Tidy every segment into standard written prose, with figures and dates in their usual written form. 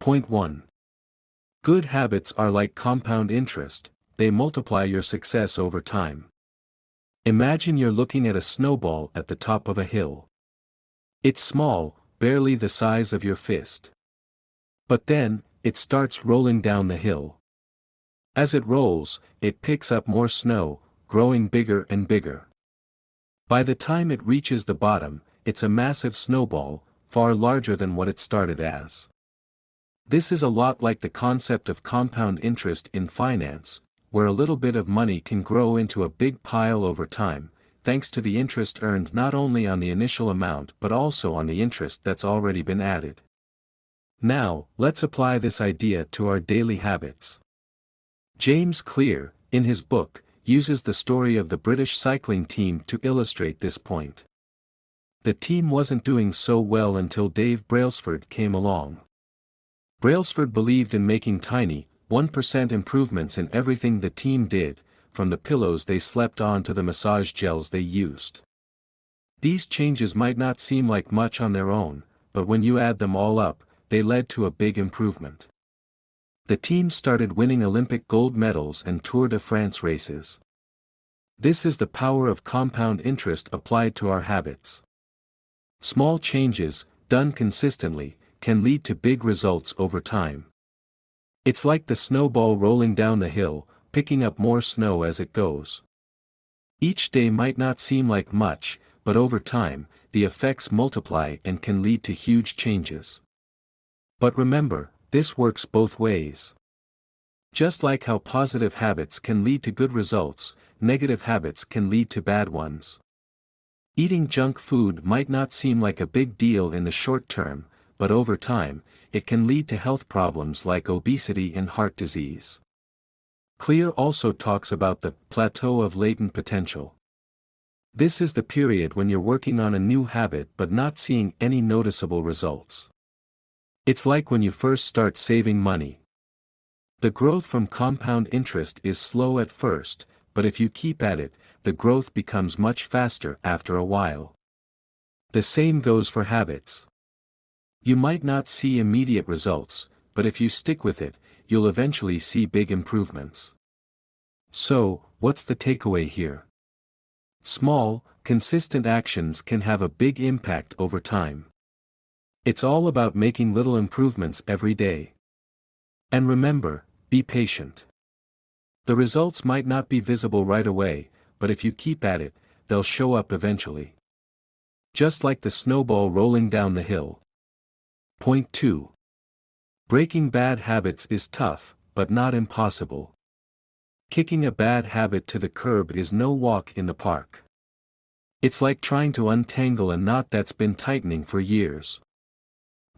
Point 1. Good habits are like compound interest, they multiply your success over time. Imagine you're looking at a snowball at the top of a hill. It's small, barely the size of your fist. But then, it starts rolling down the hill. As it rolls, it picks up more snow, growing bigger and bigger. By the time it reaches the bottom, it's a massive snowball, far larger than what it started as. This is a lot like the concept of compound interest in finance, where a little bit of money can grow into a big pile over time, thanks to the interest earned not only on the initial amount but also on the interest that's already been added. Now, let's apply this idea to our daily habits. James Clear, in his book, uses the story of the British cycling team to illustrate this point. The team wasn't doing so well until Dave Brailsford came along. Brailsford believed in making tiny, 1% improvements in everything the team did, from the pillows they slept on to the massage gels they used. These changes might not seem like much on their own, but when you add them all up, they led to a big improvement. The team started winning Olympic gold medals and Tour de France races. This is the power of compound interest applied to our habits. Small changes, done consistently, can lead to big results over time. It's like the snowball rolling down the hill, picking up more snow as it goes. Each day might not seem like much, but over time, the effects multiply and can lead to huge changes. But remember, this works both ways. Just like how positive habits can lead to good results, negative habits can lead to bad ones. Eating junk food might not seem like a big deal in the short term, but over time, it can lead to health problems like obesity and heart disease. Clear also talks about the plateau of latent potential. This is the period when you're working on a new habit but not seeing any noticeable results. It's like when you first start saving money. The growth from compound interest is slow at first, but if you keep at it, the growth becomes much faster after a while. The same goes for habits. You might not see immediate results, but if you stick with it, you'll eventually see big improvements. So, what's the takeaway here? Small, consistent actions can have a big impact over time. It's all about making little improvements every day. And remember, be patient. The results might not be visible right away, but if you keep at it, they'll show up eventually. Just like the snowball rolling down the hill. Point 2. Breaking bad habits is tough, but not impossible. Kicking a bad habit to the curb is no walk in the park. It's like trying to untangle a knot that's been tightening for years.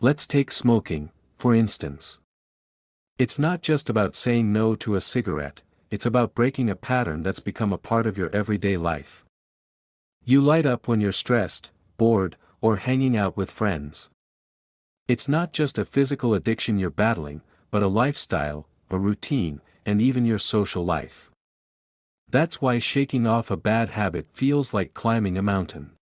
Let's take smoking, for instance. It's not just about saying no to a cigarette, it's about breaking a pattern that's become a part of your everyday life. You light up when you're stressed, bored, or hanging out with friends. It's not just a physical addiction you're battling, but a lifestyle, a routine, and even your social life. That's why shaking off a bad habit feels like climbing a mountain.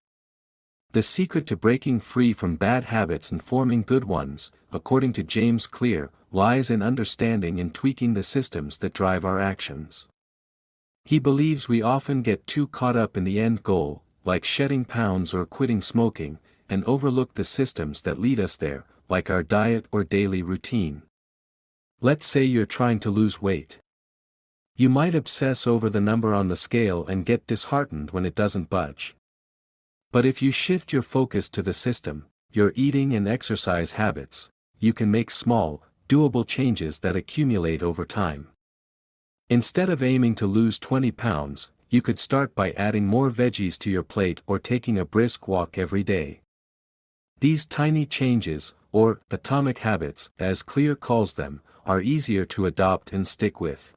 The secret to breaking free from bad habits and forming good ones, according to James Clear, lies in understanding and tweaking the systems that drive our actions. He believes we often get too caught up in the end goal, like shedding pounds or quitting smoking, and overlook the systems that lead us there, like our diet or daily routine. Let's say you're trying to lose weight. You might obsess over the number on the scale and get disheartened when it doesn't budge. But if you shift your focus to the system, your eating and exercise habits, you can make small, doable changes that accumulate over time. Instead of aiming to lose 20 pounds, you could start by adding more veggies to your plate or taking a brisk walk every day. These tiny changes, or atomic habits, as Clear calls them, are easier to adopt and stick with.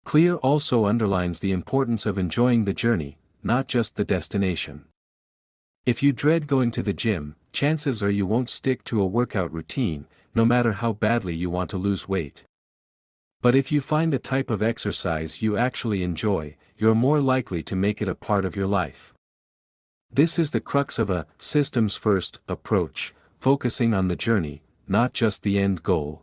Clear also underlines the importance of enjoying the journey, not just the destination. If you dread going to the gym, chances are you won't stick to a workout routine, no matter how badly you want to lose weight. But if you find the type of exercise you actually enjoy, you're more likely to make it a part of your life. This is the crux of a systems-first approach, focusing on the journey, not just the end goal.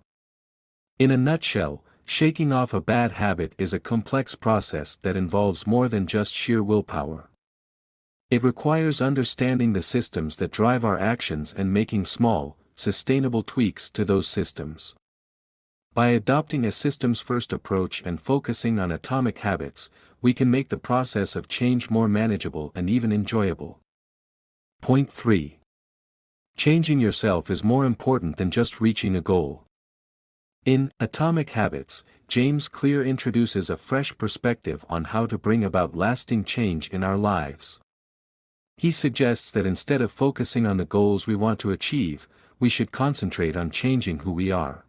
In a nutshell, shaking off a bad habit is a complex process that involves more than just sheer willpower. It requires understanding the systems that drive our actions and making small, sustainable tweaks to those systems. By adopting a systems-first approach and focusing on atomic habits, we can make the process of change more manageable and even enjoyable. Point 3. Changing yourself is more important than just reaching a goal. In Atomic Habits, James Clear introduces a fresh perspective on how to bring about lasting change in our lives. He suggests that instead of focusing on the goals we want to achieve, we should concentrate on changing who we are.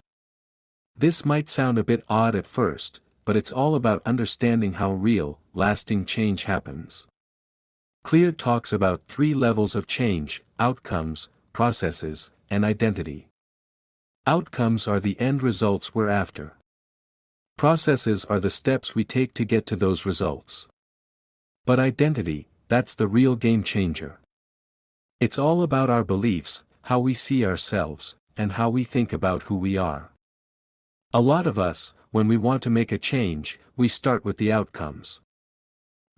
This might sound a bit odd at first, but it's all about understanding how real, lasting change happens. Clear talks about 3 levels of change: outcomes, processes, and identity. Outcomes are the end results we're after. Processes are the steps we take to get to those results. But identity, that's the real game changer. It's all about our beliefs, how we see ourselves, and how we think about who we are. A lot of us, when we want to make a change, we start with the outcomes.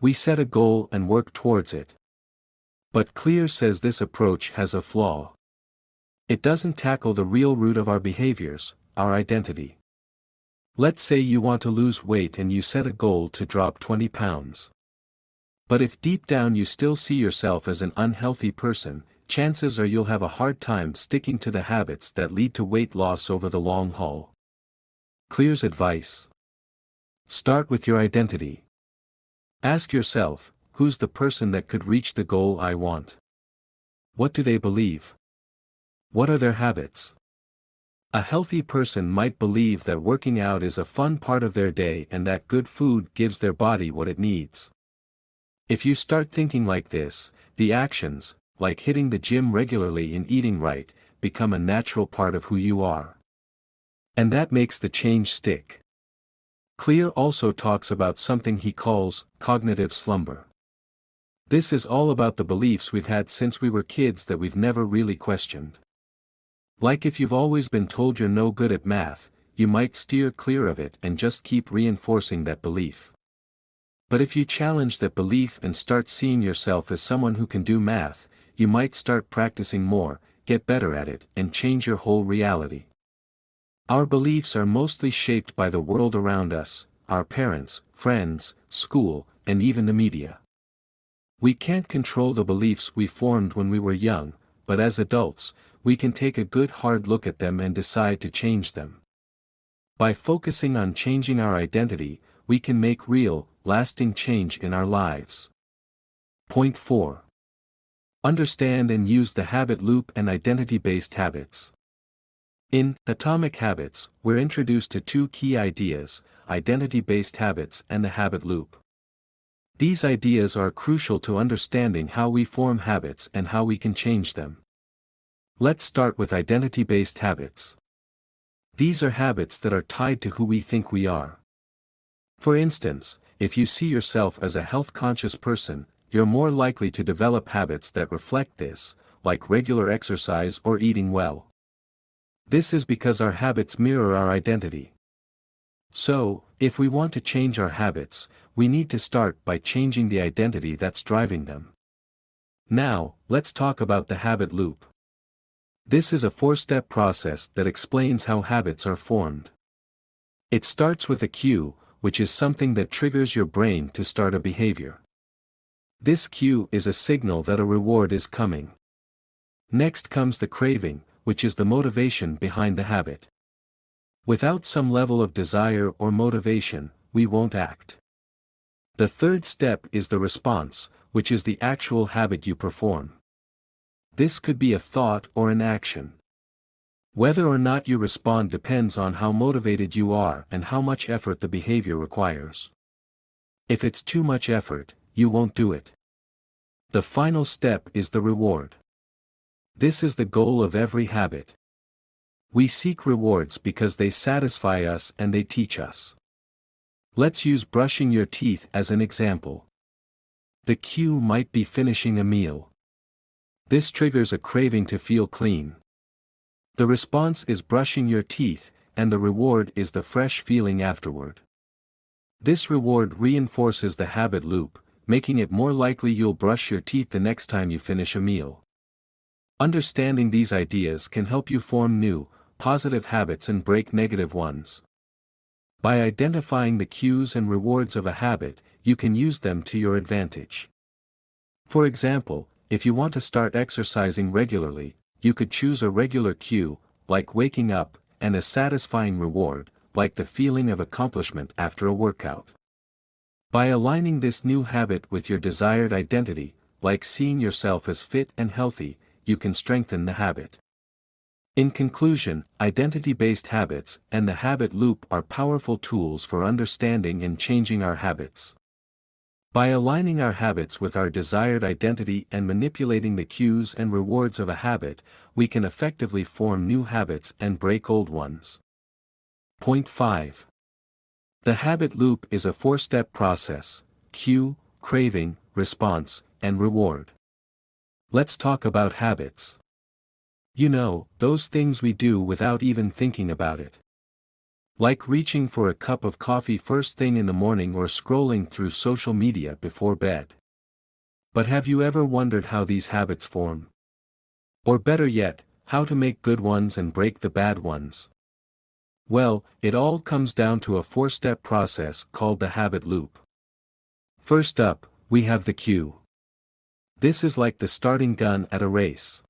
We set a goal and work towards it. But Clear says this approach has a flaw. It doesn't tackle the real root of our behaviors, our identity. Let's say you want to lose weight and you set a goal to drop 20 pounds. But if deep down you still see yourself as an unhealthy person, chances are you'll have a hard time sticking to the habits that lead to weight loss over the long haul. Clear's advice: start with your identity. Ask yourself, who's the person that could reach the goal I want? What do they believe? What are their habits? A healthy person might believe that working out is a fun part of their day and that good food gives their body what it needs. If you start thinking like this, the actions, like hitting the gym regularly and eating right, become a natural part of who you are. And that makes the change stick. Clear also talks about something he calls cognitive slumber. This is all about the beliefs we've had since we were kids that we've never really questioned. Like if you've always been told you're no good at math, you might steer clear of it and just keep reinforcing that belief. But if you challenge that belief and start seeing yourself as someone who can do math, you might start practicing more, get better at it, and change your whole reality. Our beliefs are mostly shaped by the world around us, our parents, friends, school, and even the media. We can't control the beliefs we formed when we were young, but as adults, we can take a good hard look at them and decide to change them. By focusing on changing our identity, we can make real, lasting change in our lives. Point 4. Understand and use the habit loop and identity-based habits. In Atomic Habits, we're introduced to 2 key ideas: identity-based habits and the habit loop. These ideas are crucial to understanding how we form habits and how we can change them. Let's start with identity-based habits. These are habits that are tied to who we think we are. For instance, if you see yourself as a health-conscious person, you're more likely to develop habits that reflect this, like regular exercise or eating well. This is because our habits mirror our identity. So, if we want to change our habits, we need to start by changing the identity that's driving them. Now, let's talk about the habit loop. This is a 4-step process that explains how habits are formed. It starts with a cue, which is something that triggers your brain to start a behavior. This cue is a signal that a reward is coming. Next comes the craving, which is the motivation behind the habit. Without some level of desire or motivation, we won't act. The 3rd step is the response, which is the actual habit you perform. This could be a thought or an action. Whether or not you respond depends on how motivated you are and how much effort the behavior requires. If it's too much effort, you won't do it. The final step is the reward. This is the goal of every habit. We seek rewards because they satisfy us and they teach us. Let's use brushing your teeth as an example. The cue might be finishing a meal. This triggers a craving to feel clean. The response is brushing your teeth, and the reward is the fresh feeling afterward. This reward reinforces the habit loop, making it more likely you'll brush your teeth the next time you finish a meal. Understanding these ideas can help you form new, positive habits and break negative ones. By identifying the cues and rewards of a habit, you can use them to your advantage. For example, if you want to start exercising regularly, you could choose a regular cue, like waking up, and a satisfying reward, like the feeling of accomplishment after a workout. By aligning this new habit with your desired identity, like seeing yourself as fit and healthy, you can strengthen the habit. In conclusion, identity-based habits and the habit loop are powerful tools for understanding and changing our habits. By aligning our habits with our desired identity and manipulating the cues and rewards of a habit, we can effectively form new habits and break old ones. Point 5. The habit loop is a 4-step process: cue, craving, response, and reward. Let's talk about habits. You know, those things we do without even thinking about it. Like reaching for a cup of coffee first thing in the morning or scrolling through social media before bed. But have you ever wondered how these habits form? Or better yet, how to make good ones and break the bad ones? Well, it all comes down to a 4-step process called the habit loop. First up, we have the cue. This is like the starting gun at a race.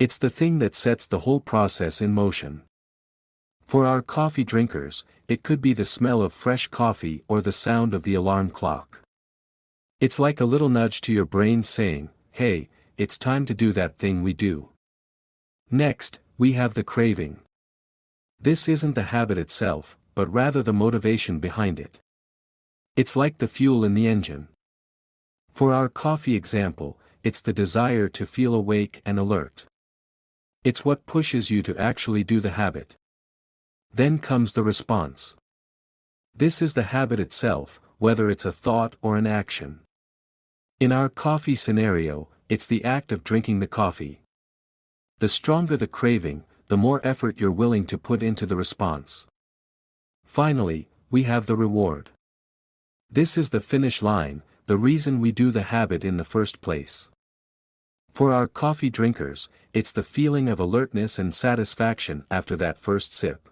It's the thing that sets the whole process in motion. For our coffee drinkers, it could be the smell of fresh coffee or the sound of the alarm clock. It's like a little nudge to your brain saying, "Hey, it's time to do that thing we do." Next, we have the craving. This isn't the habit itself, but rather the motivation behind it. It's like the fuel in the engine. For our coffee example, it's the desire to feel awake and alert. It's what pushes you to actually do the habit. Then comes the response. This is the habit itself, whether it's a thought or an action. In our coffee scenario, it's the act of drinking the coffee. The stronger the craving, the more effort you're willing to put into the response. Finally, we have the reward. This is the finish line, the reason we do the habit in the first place. For our coffee drinkers, it's the feeling of alertness and satisfaction after that first sip.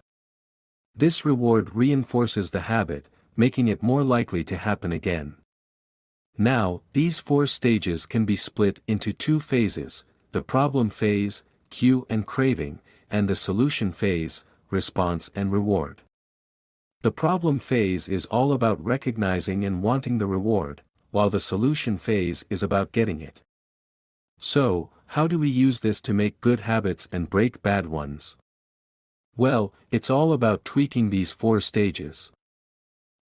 This reward reinforces the habit, making it more likely to happen again. Now, these 4 stages can be split into 2 phases: the problem phase, cue and craving, and the solution phase, response and reward. The problem phase is all about recognizing and wanting the reward, while the solution phase is about getting it. So, how do we use this to make good habits and break bad ones? Well, it's all about tweaking these 4 stages.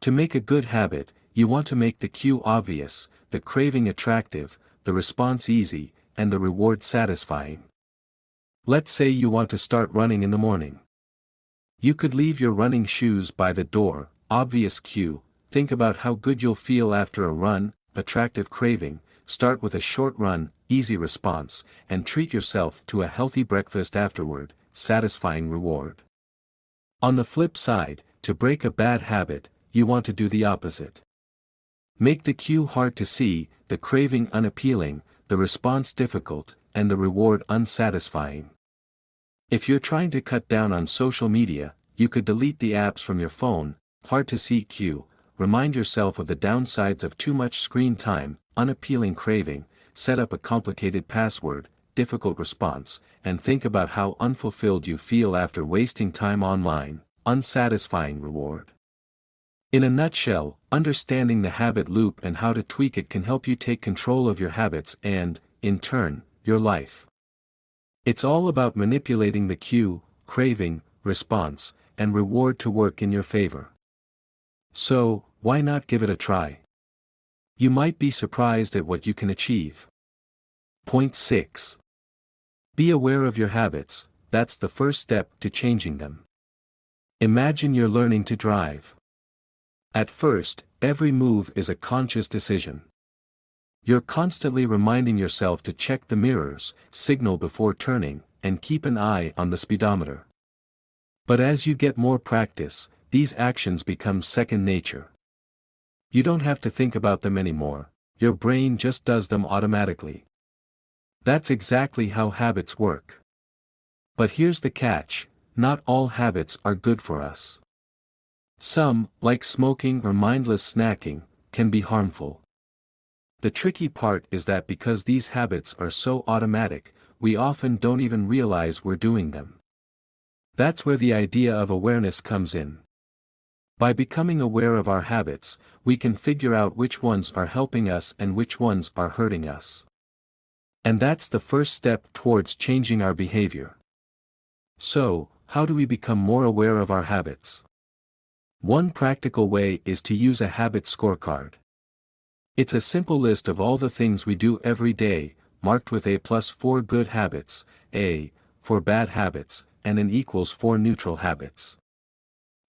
To make a good habit, you want to make the cue obvious, the craving attractive, the response easy, and the reward satisfying. Let's say you want to start running in the morning. You could leave your running shoes by the door, obvious cue. Think about how good you'll feel after a run, attractive craving. Start with a short run, easy response, and treat yourself to a healthy breakfast afterward, satisfying reward. On the flip side, to break a bad habit, you want to do the opposite. Make the cue hard to see, the craving unappealing, the response difficult, and the reward unsatisfying. If you're trying to cut down on social media, you could delete the apps from your phone. Hard to see cue. Remind yourself of the downsides of too much screen time, unappealing craving. Set up a complicated password, difficult response, and think about how unfulfilled you feel after wasting time online, unsatisfying reward. In a nutshell, understanding the habit loop and how to tweak it can help you take control of your habits and, in turn, your life. It's all about manipulating the cue, craving, response, and reward to work in your favor. So, why not give it a try? You might be surprised at what you can achieve. Point 6. Be aware of your habits. That's the first step to changing them. Imagine you're learning to drive. At first, every move is a conscious decision. You're constantly reminding yourself to check the mirrors, signal before turning, and keep an eye on the speedometer. But as you get more practice, these actions become second nature. You don't have to think about them anymore, your brain just does them automatically. That's exactly how habits work. But here's the catch, not all habits are good for us. Some, like smoking or mindless snacking, can be harmful. The tricky part is that because these habits are so automatic, we often don't even realize we're doing them. That's where the idea of awareness comes in. By becoming aware of our habits, we can figure out which ones are helping us and which ones are hurting us. And that's the first step towards changing our behavior. So, how do we become more aware of our habits? One practical way is to use a habit scorecard. It's a simple list of all the things we do every day, marked with A plus for good habits, A for bad habits, and an equals for neutral habits.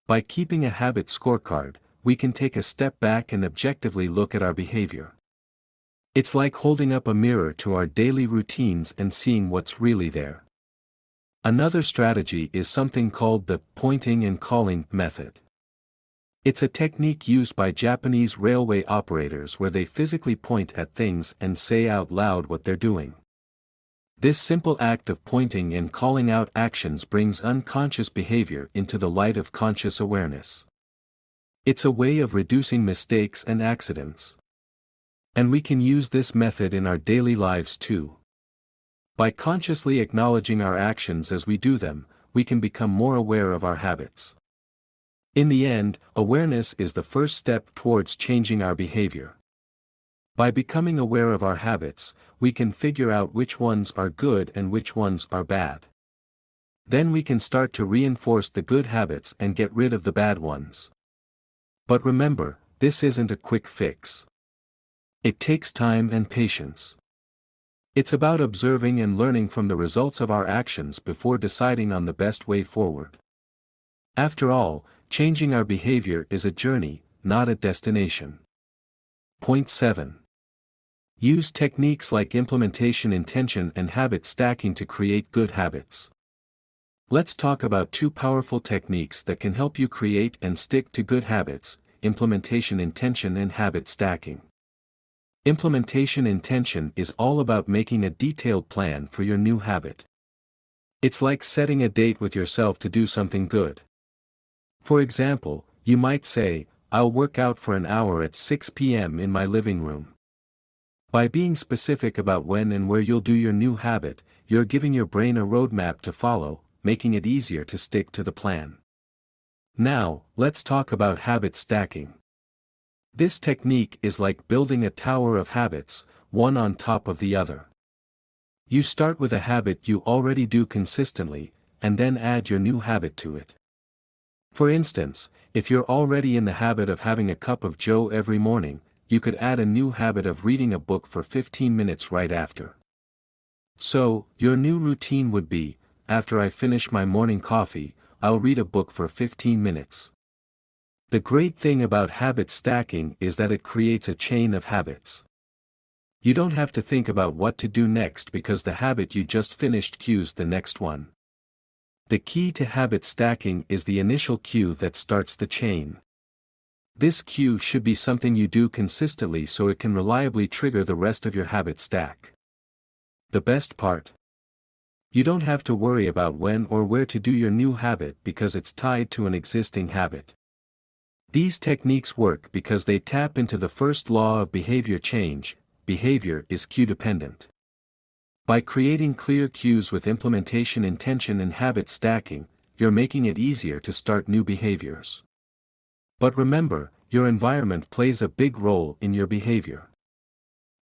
By keeping a habit scorecard, we can take a step back and objectively look at our behavior. It's like holding up a mirror to our daily routines and seeing what's really there. Another strategy is something called the pointing and calling method. It's a technique used by Japanese railway operators where they physically point at things and say out loud what they're doing. This simple act of pointing and calling out actions brings unconscious behavior into the light of conscious awareness. It's a way of reducing mistakes and accidents. And we can use this method in our daily lives too. By consciously acknowledging our actions as we do them, we can become more aware of our habits. In the end, awareness is the first step towards changing our behavior. By becoming aware of our habits, we can figure out which ones are good and which ones are bad. Then we can start to reinforce the good habits and get rid of the bad ones. But remember, this isn't a quick fix. It takes time and patience. It's about observing and learning from the results of our actions before deciding on the best way forward. After all, changing our behavior is a journey, not a destination. Point 7. Use techniques like implementation intention and habit stacking to create good habits. Let's talk about two powerful techniques that can help you create and stick to good habits: implementation intention and habit stacking. Implementation intention is all about making a detailed plan for your new habit. It's like setting a date with yourself to do something good. For example, you might say, "I'll work out for an hour at 6 p.m. in my living room." By being specific about when and where you'll do your new habit, you're giving your brain a roadmap to follow, making it easier to stick to the plan. Now, let's talk about habit stacking. This technique is like building a tower of habits, one on top of the other. You start with a habit you already do consistently, and then add your new habit to it. For instance, if you're already in the habit of having a cup of joe every morning, you could add a new habit of reading a book for 15 minutes right after. So, your new routine would be, after I finish my morning coffee, I'll read a book for 15 minutes. The great thing about habit stacking is that it creates a chain of habits. You don't have to think about what to do next because the habit you just finished cues the next one. The key to habit stacking is the initial cue that starts the chain. This cue should be something you do consistently so it can reliably trigger the rest of your habit stack. The best part? You don't have to worry about when or where to do your new habit because it's tied to an existing habit. These techniques work because they tap into the first law of behavior change: behavior is cue dependent. By creating clear cues with implementation intention and habit stacking, you're making it easier to start new behaviors. But remember, your environment plays a big role in your behavior.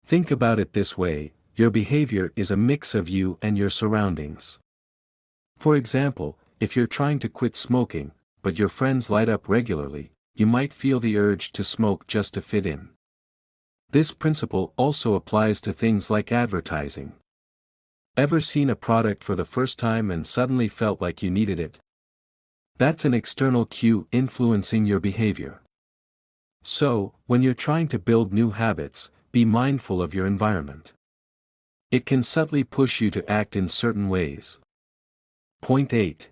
Think about it this way: your behavior is a mix of you and your surroundings. For example, if you're trying to quit smoking, but your friends light up regularly, you might feel the urge to smoke just to fit in. This principle also applies to things like advertising. Ever seen a product for the first time and suddenly felt like you needed it? That's an external cue influencing your behavior. So, when you're trying to build new habits, be mindful of your environment. It can subtly push you to act in certain ways. Point 8.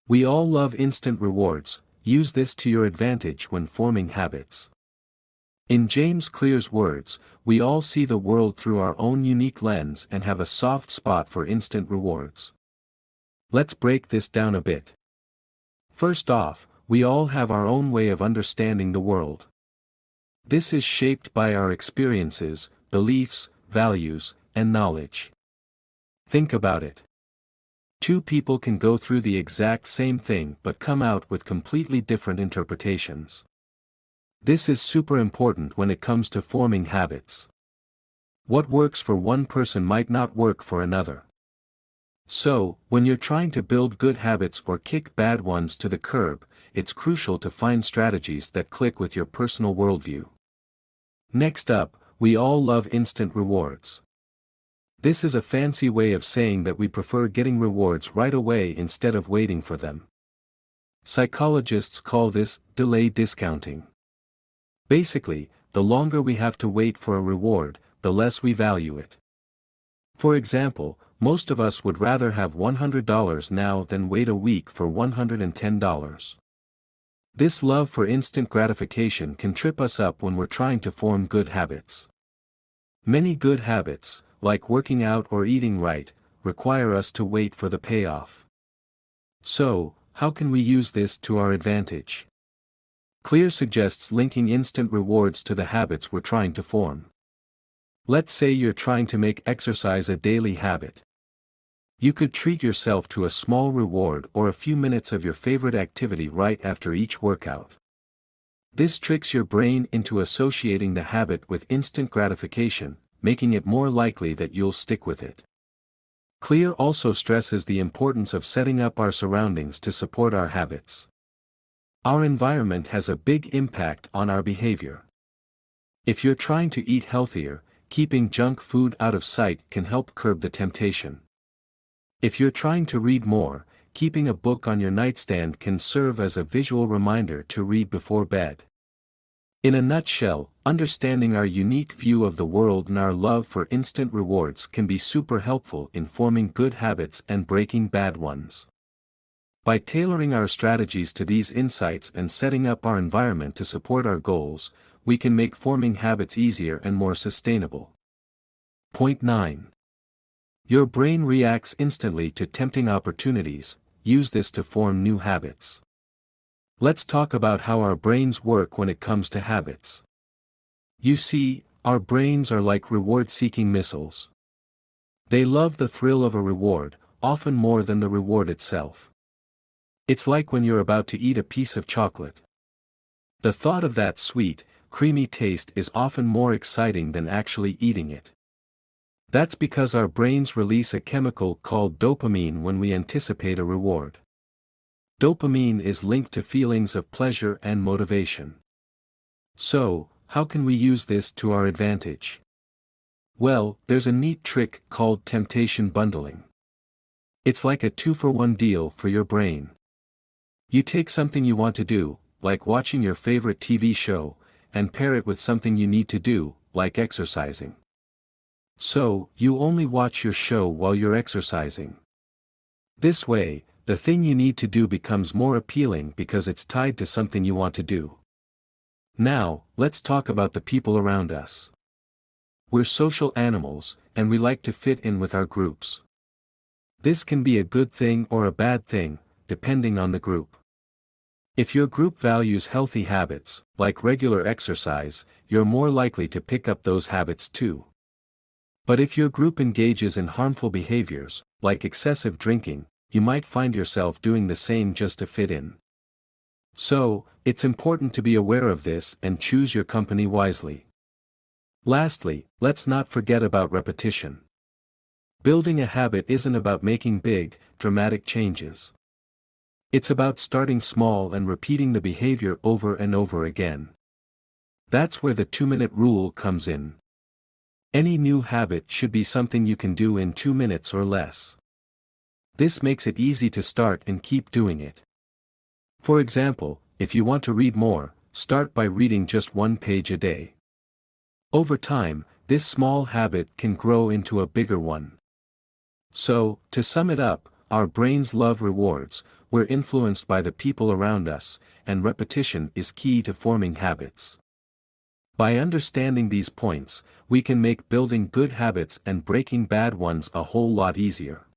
We all love instant rewards. Use this to your advantage when forming habits. In James Clear's words, we all see the world through our own unique lens and have a soft spot for instant rewards. Let's break this down a bit. First off, we all have our own way of understanding the world. This is shaped by our experiences, beliefs, values, and knowledge. Think about it. Two people can go through the exact same thing but come out with completely different interpretations. This is super important when it comes to forming habits. What works for one person might not work for another. So, when you're trying to build good habits or kick bad ones to the curb, it's crucial to find strategies that click with your personal worldview. Next up, we all love instant rewards. This is a fancy way of saying that we prefer getting rewards right away instead of waiting for them. Psychologists call this delay discounting. Basically, the longer we have to wait for a reward, the less we value it. For example, most of us would rather have $100 now than wait a week for $110. This love for instant gratification can trip us up when we're trying to form good habits. Many good habits, like working out or eating right, require us to wait for the payoff. So, how can we use this to our advantage? Clear suggests linking instant rewards to the habits we're trying to form. Let's say you're trying to make exercise a daily habit. You could treat yourself to a small reward or a few minutes of your favorite activity right after each workout. This tricks your brain into associating the habit with instant gratification, making it more likely that you'll stick with it. Clear also stresses the importance of setting up our surroundings to support our habits. Our environment has a big impact on our behavior. If you're trying to eat healthier, keeping junk food out of sight can help curb the temptation. If you're trying to read more, keeping a book on your nightstand can serve as a visual reminder to read before bed. In a nutshell, understanding our unique view of the world and our love for instant rewards can be super helpful in forming good habits and breaking bad ones. By tailoring our strategies to these insights and setting up our environment to support our goals, we can make forming habits easier and more sustainable. Point 9. Your brain reacts instantly to tempting opportunities. Use this to form new habits. Let's talk about how our brains work when it comes to habits. You see, our brains are like reward-seeking missiles. They love the thrill of a reward, often more than the reward itself. It's like when you're about to eat a piece of chocolate. The thought of that sweet, creamy taste is often more exciting than actually eating it. That's because our brains release a chemical called dopamine when we anticipate a reward. Dopamine is linked to feelings of pleasure and motivation. So, how can we use this to our advantage? Well, there's a neat trick called temptation bundling. It's like a 2-for-1 deal for your brain. You take something you want to do, like watching your favorite TV show, and pair it with something you need to do, like exercising. So, you only watch your show while you're exercising. This way, the thing you need to do becomes more appealing because it's tied to something you want to do. Now, let's talk about the people around us. We're social animals, and we like to fit in with our groups. This can be a good thing or a bad thing, depending on the group. If your group values healthy habits, like regular exercise, you're more likely to pick up those habits too. But if your group engages in harmful behaviors, like excessive drinking, you might find yourself doing the same just to fit in. So, it's important to be aware of this and choose your company wisely. Lastly, let's not forget about repetition. Building a habit isn't about making big, dramatic changes. It's about starting small and repeating the behavior over and over again. That's where the 2-minute rule comes in. Any new habit should be something you can do in 2 minutes or less. This makes it easy to start and keep doing it. For example, if you want to read more, start by reading just 1 page a day. Over time, this small habit can grow into a bigger one. So, to sum it up, Our brains love rewards, we're influenced by the people around us, and repetition is key to forming habits. By understanding these points, we can make building good habits and breaking bad ones a whole lot easier.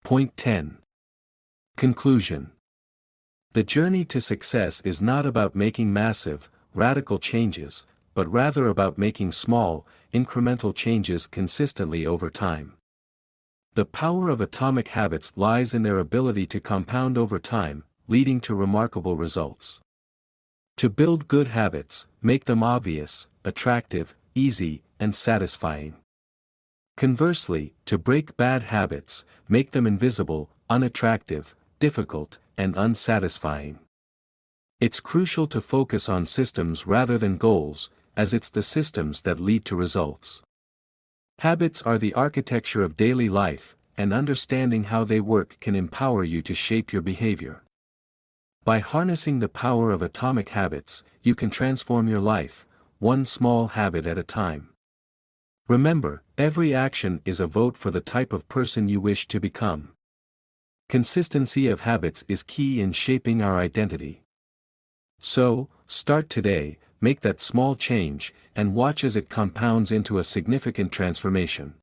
Point 10. Conclusion. The journey to success is not about making massive, radical changes, but rather about making small, incremental changes consistently over time. The power of atomic habits lies in their ability to compound over time, leading to remarkable results. To build good habits, make them obvious, attractive, easy, and satisfying. Conversely, to break bad habits, make them invisible, unattractive, difficult, and unsatisfying. It's crucial to focus on systems rather than goals, as it's the systems that lead to results. Habits are the architecture of daily life, and understanding how they work can empower you to shape your behavior. By harnessing the power of atomic habits, you can transform your life, one small habit at a time. Remember, every action is a vote for the type of person you wish to become. Consistency of habits is key in shaping our identity. So, start today, make that small change, and watch as it compounds into a significant transformation.